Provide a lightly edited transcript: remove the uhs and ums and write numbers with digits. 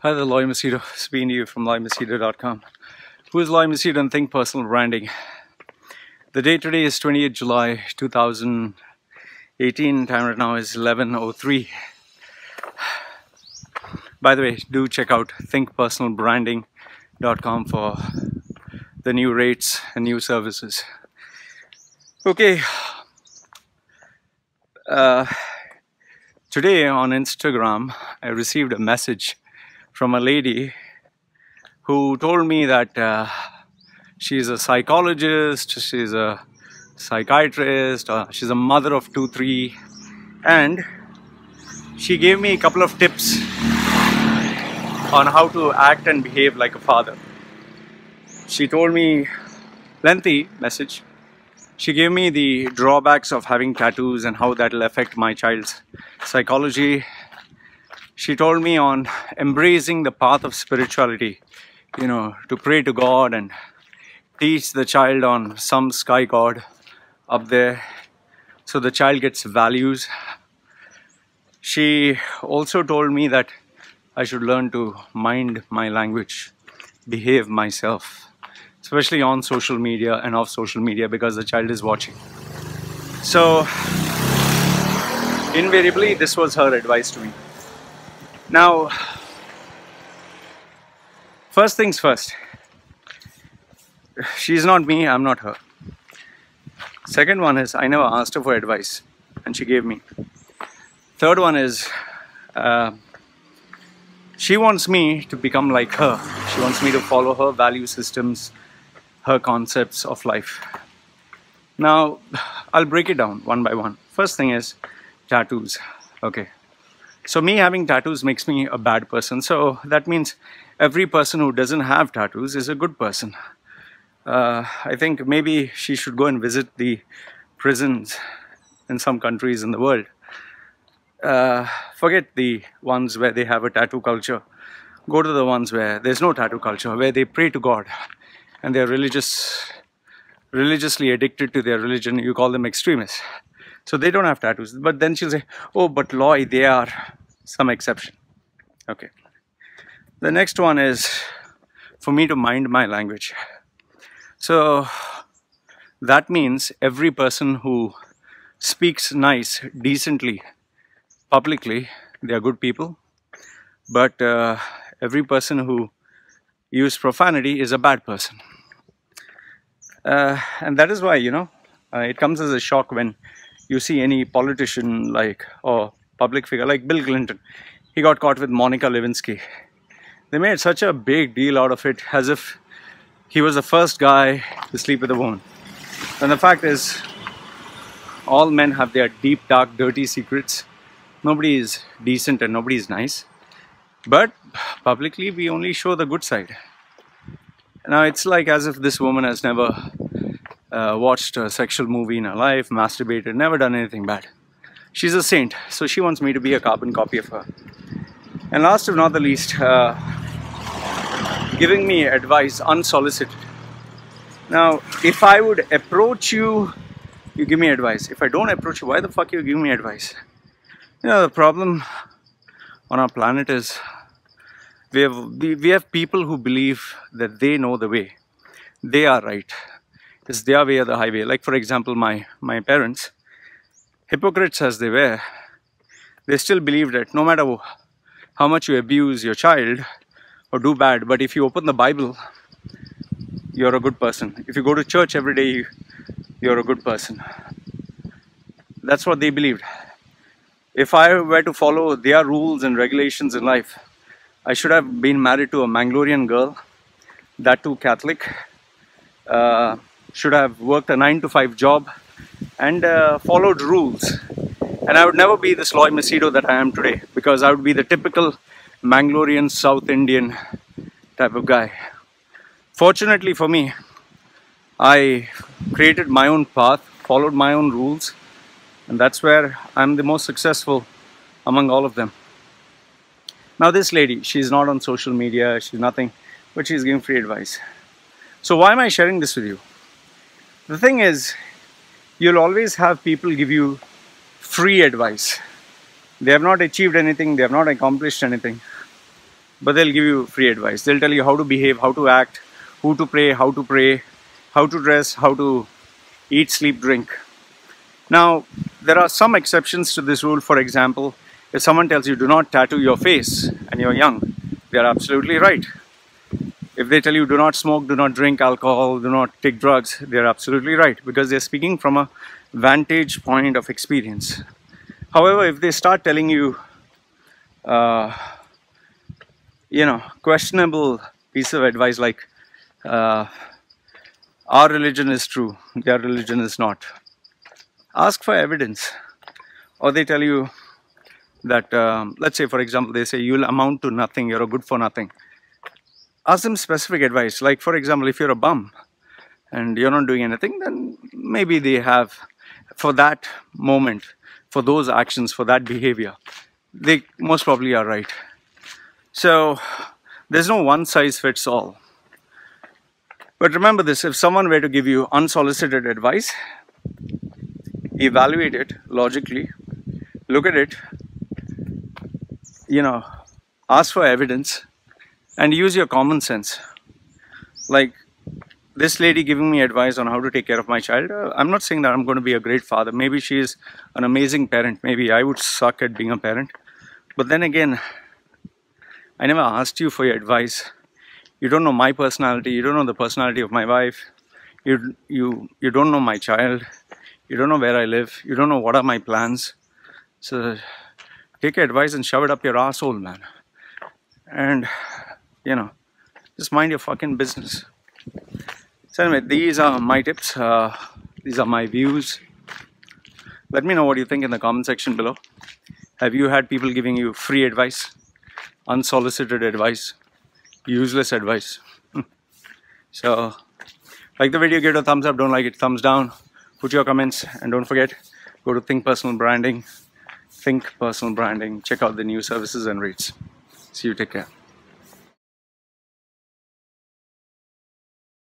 Hi there, Loy Machedo. Speaking to you from loymachedo.com. Who is Loy Machedo and Think Personal Branding? The date today is 28th July 2018. Time right now is 11:03. By the way, do check out thinkpersonalbranding.com for the new rates and new services. Okay. Today on Instagram, I received a message from a lady who told me that she's a psychologist, she's a psychiatrist, she's a mother of 2-3, and she gave me a couple of tips on how to act and behave like a father. She told me, lengthy message, she gave me the drawbacks of having tattoos and how that will affect my child's psychology. She told me on embracing the path of spirituality, to pray to God and teach the child on some sky god up there so the child gets values. She also told me that I should learn to mind my language, behave myself, especially on social media and off social media because the child is watching. So, invariably, this was her advice to me. Now, first things first, she's not me, I'm not her. Second one is, I never asked her for advice and she gave me. Third one is, she wants me to become like her. She wants me to follow her value systems, her concepts of life. Now, I'll break it down one by one. First thing is tattoos. Okay. So me having tattoos makes me a bad person. So that means every person who doesn't have tattoos is a good person. I think maybe she should go and visit the prisons in some countries in the world. Forget the ones where they have a tattoo culture. Go to the ones where there's no tattoo culture, where they pray to God and they're religiously addicted to their religion. You call them extremists. So they don't have tattoos. But then she'll say, oh, but Loy, they are some exception. Okay. The next one is for me to mind my language. So that means every person who speaks nice, decently, publicly, they are good people. But every person who uses profanity is a bad person. And that is why, it comes as a shock when you see any politician or public figure like Bill Clinton. He got caught with Monica Lewinsky. They made such a big deal out of it as if he was the first guy to sleep with a woman. And the fact is, all men have their deep, dark, dirty secrets. Nobody is decent and nobody is nice. But publicly, we only show the good side. Now, it's like as if this woman has never watched a sexual movie in her life, masturbated, never done anything bad. She's a saint, so she wants me to be a carbon copy of her. And last but not the least, giving me advice unsolicited. Now, if I would approach you, you give me advice. If I don't approach you, why the fuck you give me advice? The problem on our planet is we have people who believe that they know the way. They are right. It's their way or the highway. Like, for example, my parents, hypocrites as they were, they still believe that no matter how much you abuse your child or do bad, but if you open the Bible, you're a good person. If you go to church every day, you're a good person. That's what they believed. If I were to follow their rules and regulations in life, I should have been married to a Mangalorean girl, that too Catholic, should have worked a 9-to-5 job and followed rules. And I would never be this Loy Machedo that I am today, because I would be the typical Mangalorean South Indian type of guy. Fortunately for me, I created my own path, followed my own rules, and that's where I'm the most successful among all of them. Now this lady, she's not on social media, she's nothing, but she's giving free advice. So why am I sharing this with you? The thing is, you'll always have people give you free advice. They have not achieved anything, they have not accomplished anything. but they'll give you free advice. They'll tell you how to behave, how to act, who to pray, how to dress, how to eat, sleep, drink. Now, there are some exceptions to this rule. For example, if someone tells you do not tattoo your face and you're young, they are absolutely right. If they tell you do not smoke, do not drink alcohol, do not take drugs, they're absolutely right, because they're speaking from a vantage point of experience. However, if they start telling you, questionable piece of advice like, our religion is true, their religion is not, ask for evidence. Or they tell you that, let's say, for example, they say you'll amount to nothing, you're a good for nothing. Ask them specific advice. Like, for example, if you're a bum and you're not doing anything, then maybe they have, for that moment, for those actions, for that behavior, they most probably are right. So there's no one size fits all. But remember this, if someone were to give you unsolicited advice, evaluate it logically, look at it, ask for evidence, and use your common sense. Like this lady giving me advice on how to take care of my child. I'm not saying that I'm going to be a great father. Maybe she's an amazing parent. Maybe I would suck at being a parent. But then again, I never asked you for your advice. You don't know my personality. You don't know the personality of my wife. You don't know my child. You don't know where I live. You don't know what are my plans. So take your advice and shove it up your asshole, man. And just mind your fucking business. So anyway, these are my tips. These are my views. Let me know what you think in the comment section below. Have you had people giving you free advice, unsolicited advice, useless advice? So, like the video, give it a thumbs up. Don't like it, thumbs down. Put your comments, and don't forget, go to Think Personal Branding. Check out the new services and rates. See you, take care.